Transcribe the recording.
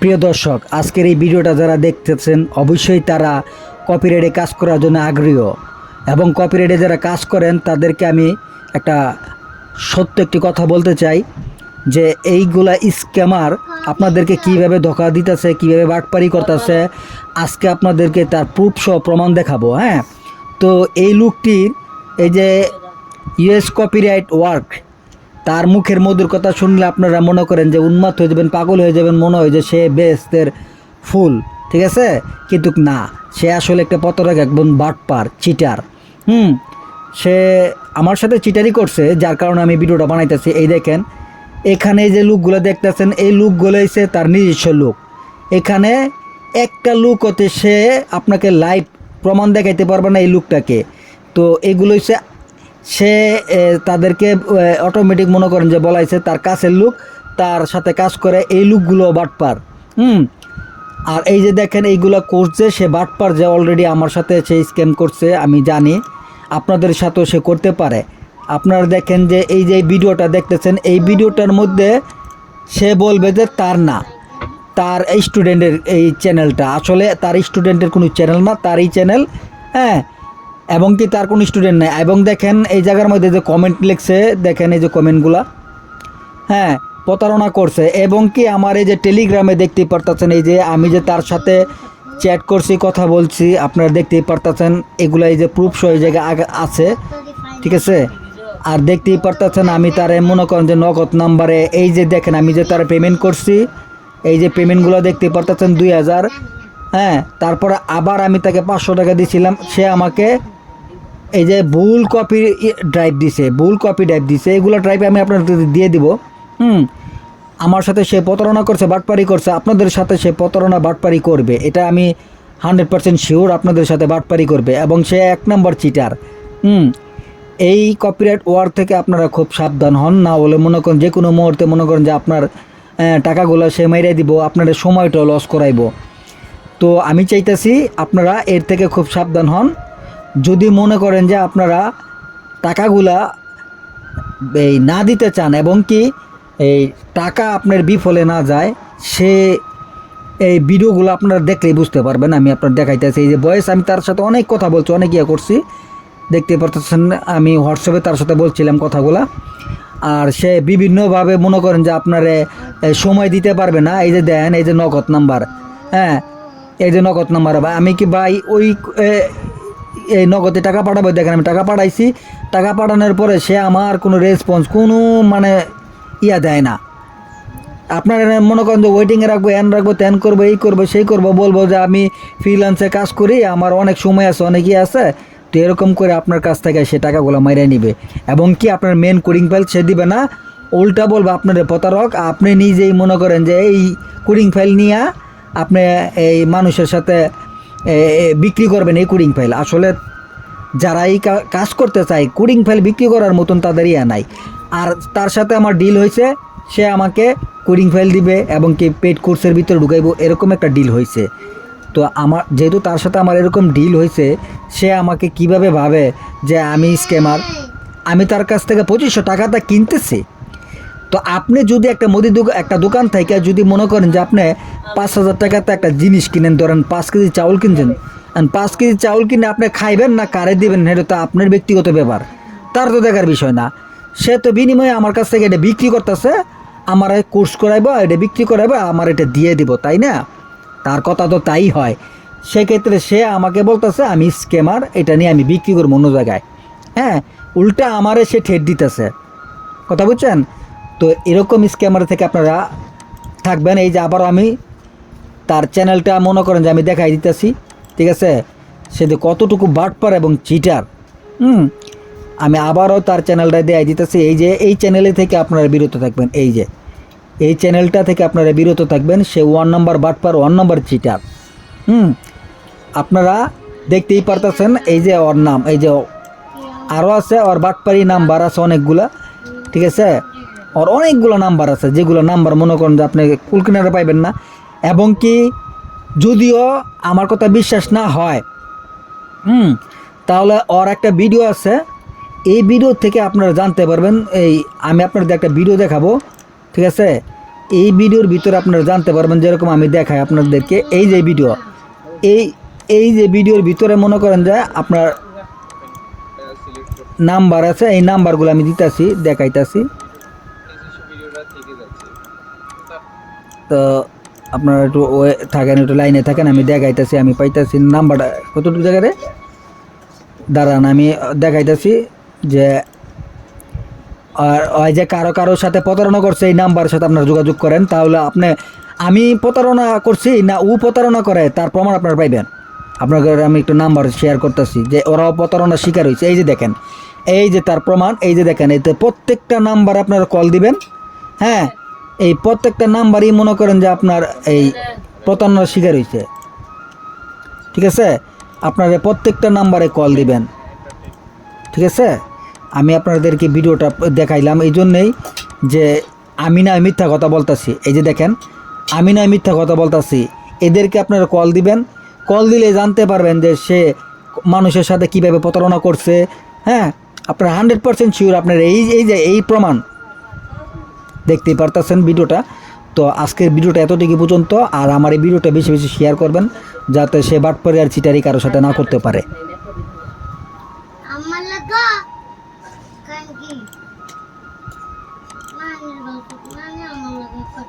প্রিয় দর্শক, আজকের এই ভিডিওটা যারা দেখতেছেন অবশ্যই তারা কপিরাইটে কাজ করার জন্য আগ্রহী, এবং কপিরাইটে যারা কাজ করেন তাদেরকে আমি একটা একটি কথা বলতে চাই যে এইগুলা স্ক্যামার আপনাদেরকে কিভাবে ধোঁকা দিতেছে, কিভাবে বাটপারি করতেছে, আজকে আপনাদেরকে তার প্রুফ সহ প্রমাণ দেখাবো। হ্যাঁ, তো এই লোকটির এই যে ইউএস কপিরাইট ওয়ার্ক, তার মুখের মধুর কথা শুনলে আপনারা মনে করেন যে উন্মাদ হয়ে যাবেন, পাগল হয়ে যাবেন, মনে হয় যে সে বেহেশতের ফুল, ঠিক আছে? কিন্তু না, সে আসলে একটা প্রতারক, একদম বাটপার, চিটার। সে আমার সাথে চিটারি করছে, যার কারণে আমি ভিডিওটা বানাইতেছি। এই দেখেন, এখানে যে লুকগুলো দেখতেছেন, এই লুকগুলো হচ্ছে তার নিজস্ব লুক। এখানে একটা লুক হতে সে আপনাকে লাইভ প্রমাণ দেখাইতে পারবে না এই লুকটাকে। তো এগুলো হচ্ছে সে তাদেরকে অটোমেটিক মনে করেন যে বলাইছে তার কাছের লুক, তার সাথে কাজ করে এই লুকগুলো বাটপার। আর এই যে দেখেন এইগুলো করছে সে বাটপার, যে অলরেডি আমার সাথে সে স্ক্যাম করছে, আমি জানি আপনাদের সাথেও সে করতে পারে। আপনারা দেখেন যে এই যে ভিডিওটা দেখতেছেন, এই ভিডিওটার মধ্যে সে বলবে যে তার না, তার স্টুডেন্টের এই চ্যানেলটা, আসলে তার স্টুডেন্টের কোনো চ্যানেল না, তার এই চ্যানেল। হ্যাঁ, এবং কি তার কোনো স্টুডেন্ট নেই। এবং দেখেন এই জায়গার মধ্যে যে কমেন্ট লিখছে, দেখেন এই যে কমেন্টগুলা, হ্যাঁ, প্রতারণা করছে। এবং কি আমার এই যে টেলিগ্রামে দেখতেই পারতেছেন, এই যে আমি যে তার সাথে চ্যাট করছি, কথা বলছি, আপনারা দেখতেই পারতেছেন, এগুলো এই যে প্রুফ সহ এই জায়গায় আছে, ঠিক আছে? আর দেখতেই পারতেছেন আমি তার মনে করেন যে নগদ নাম্বারে, এই যে দেখেন আমি যে তার পেমেন্ট করছি, এই যে পেমেন্টগুলো দেখতে পারতেছেন 2000। হ্যাঁ, তারপরে আবার আমি তাকে 500 টাকা দিয়েছিলাম, সে আমাকে এই যে ভুল কপি ড্রাইভ দিছে, ভুল কপি ড্রাইভ দিছে। এগুলো ড্রাইভ আমি আপনাদের দিয়ে দিব। আমার সাথে সে প্রতারণা করছে, বাটপারি করছে, আপনাদের সাথে সে প্রতারণা বাটপারি করবে, এটা আমি 100% শিওর। আপনাদের সাথে বাটপারি করবে, এবং সে 1 নম্বর চিটার। এই কপিরাইট ওয়ার্ক থেকে আপনারা খুব সাবধান হন, না হলে মনে করেন যে কোনো মুহূর্তে মনে করেন যে আপনার টাকাগুলো সে মেরে দিব, আপনার সময়টাও লস করাইব। তো আমি চাইতেছি আপনারা এর থেকে খুব সাবধান হন। যদি মনে করেন যে আপনারা টাকাগুলা এই না দিতে চান, এবং কি এই টাকা আপনার বিফলে না যায়, সে এই ভিডিওগুলো আপনারা দেখলেই বুঝতে পারবেন। আমি আপনার দেখাইতেছি এই যে বয়স, আমি তার সাথে অনেক কথা বলছি, অনেক ইয়ে করছি, দেখতে পারতেছেন আমি হোয়াটসঅ্যাপে তার সাথে বলছিলাম কথাগুলা। আর সে বিভিন্নভাবে মনে করেন যে আপনারে সময় দিতে পারবে না। এই যে দেন, এই যে নগদ নাম্বার, হ্যাঁ, এই যে নগদ নাম্বার, আমি কি ভাই ওই এই নগদে টাকা পাঠাবো? দেখেন আমি টাকা পাঠাইছি, টাকা পাঠানোর পরে সে আমার কোনো রেসপন্স, কোনো মানে ইয়া দেয় না। আপনার মনে করেন যে ওয়েটিংয়ে রাখবো, এন রাখবো, ত্যান করবো, এই করবো, সেই করবো, বলবো যে আমি ফ্রিল্যান্সে কাজ করি, আমার অনেক সময় আছে, অনেক ইয়ে আছে। তো এরকম করে আপনার কাছ থেকে সে টাকাগুলো মাইরে নিবে, এবং কি আপনার মেন কোডিং ফাইল সে দিবে না, উল্টা বলবো আপনার প্রতারক। আপনি নিজেই মনে করেন যে এই কোডিং ফাইল নিয়ে আপনি এই মানুষের সাথে বিক্রি করবেন এই কোডিং ফাইল। আসলে যারা এই কাজ করতে চায় কোডিং ফাইল বিক্রি করার মতন তাদের ইয়া নাই। আর তার সাথে আমার ডিল হয়েছে, সে আমাকে কোডিং ফাইল দিবে এবং কি পেড কোর্সের ভিতরে ঢুকাইবো, এরকম একটা ডিল হয়েছে। তো আমার যেহেতু তার সাথে আমার এরকম ডিল হয়েছে, সে আমাকে কিভাবে ভাবে যে আমি স্ক্যামার, আমি তার কাছ থেকে 2500 টাকাটা কিনতেছি। তো আপনি যদি একটা একটা দোকান থেকে যদি মনে করেন যে আপনি 5000 টাকাতে একটা জিনিস কিনেন, ধরেন 5 কেজি চাউল কিনছেন, 5 কেজি চাউল কিনে আপনি খাইবেন না কারে দিবেন, এটা তো আপনার ব্যক্তিগত ব্যাপার, তার তো দেখার বিষয় না। সে তো বিনিময়ে আমার কাছ থেকে এটা বিক্রি করতেছে, আমার কোর্স করাইবো, এটা বিক্রি করাইবো, আমার এটা দিয়ে দিব, তাই না? তার কথা তো তাই হয়। সেক্ষেত্রে সে আমাকে বলতেছে আমি স্ক্যামার, এটা নিয়ে আমি বিক্রি করবো অন্য জায়গায়। হ্যাঁ, উল্টা আমারে সে ঠেট দিতেছে, কথা বুঝছেন? তো এরকম স্ক্যামার থেকে আপনারা থাকবেন। এই যে আবার আমি তার চ্যানেলটা মনে করেন যে আমি দেখাই দিতেছি, ঠিক আছে? সে যে কতটুকু বাটপার এবং চিটার, আমি আবারও তার চ্যানেলটা দেখাই দিতেছি। এই যে এই চ্যানেলে থেকে আপনারা বিরত থাকবেন, এই যে এই চ্যানেলটা থেকে আপনারা বিরত থাকবেন। সে 1 নম্বর বাটপার, 1 নম্বর চিটার। আপনারা দেখতেই পারতেছেন, এই যে ওর নাম, এই যে আরও আছে ওর বাটপারি নাম্বার আছে অনেকগুলা, ঠিক আছে? ওর অনেকগুলো নাম্বার আছে, যেগুলো নাম্বার মনে করেন যে আপনি কুলকিনারে পাইবেন না। এবং কি যদিও আমার কথা বিশ্বাস না হয়, তাহলে ওর একটা ভিডিও আছে, এই ভিডিও থেকে আপনারা জানতে পারবেন। এই আমি আপনাদের একটা ভিডিও দেখাবো, ঠিক আছে? এই ভিডিওর ভিতরে আপনারা জানতে পারবেন, যেরকম আমি দেখাই আপনাদেরকে, এই যে ভিডিও, এই এই যে ভিডিওর ভিতরে মনে করেন যে আপনার নাম্বার আছে, এই নাম্বারগুলো আমি দিতেছি, দেখাইতেছি। তো আপনারা একটু থাকেন, একটু লাইনে থাকেন, আমি দেখাইতেছি। আমি পাইতেছি নাম্বারটা কতটুকু জায়গায় দাঁড়ান, আমি দেখাইতেছি যে আর ওই যে কারো কারোর সাথে প্রতারণা করছে, এই নাম্বারের সাথে আপনারা যোগাযোগ করেন, তাহলে আপনি আমি প্রতারণা করছি না ও প্রতারণা করে তার প্রমাণ আপনারা পাইবেন। আপনাকে আমি একটু নাম্বার শেয়ার করতেছি যে ওরাও প্রতারণার শিকার হয়েছে। এই যে দেখেন, এই যে তার প্রমাণ, এই যে দেখেন, এতে প্রত্যেকটা নাম্বার আপনারা কল দিবেন। হ্যাঁ, এই প্রত্যেকটা নাম্বারই মনে করেন যে আপনার এই প্রতারণার শিকার হয়েছে। ঠিক আছে, আপনারা প্রত্যেকটা নাম্বারে কল দিবেন। ঠিক আছে, আমি আপনাদেরকে ভিডিওটা দেখাইলাম এই জন্যেই যে আমি নয় মিথ্যা কথা বলতাছি। এই যে দেখেন, আমি নয় মিথ্যা কথা বলতাছি। এদেরকে আপনারা কল দিবেন, কল দিলে জানতে পারবেন যে সে মানুষের সাথে কিভাবে প্রতারণা করছে। হ্যাঁ, আপনার 100% শিওর আপনার এই যে এই প্রমাণ দেখতেই পারতেছেন ভিডিওটা। তো আজকের ভিডিওটা এতটুকু পর্যন্ত। আর আমার এই ভিডিওটা বেশি বেশি শেয়ার করবেন, যাতে সে বাটপারি আর চিটারি কারোর সাথে না করতে পারে। আমার লাগা কান কি মানে আমার লাগা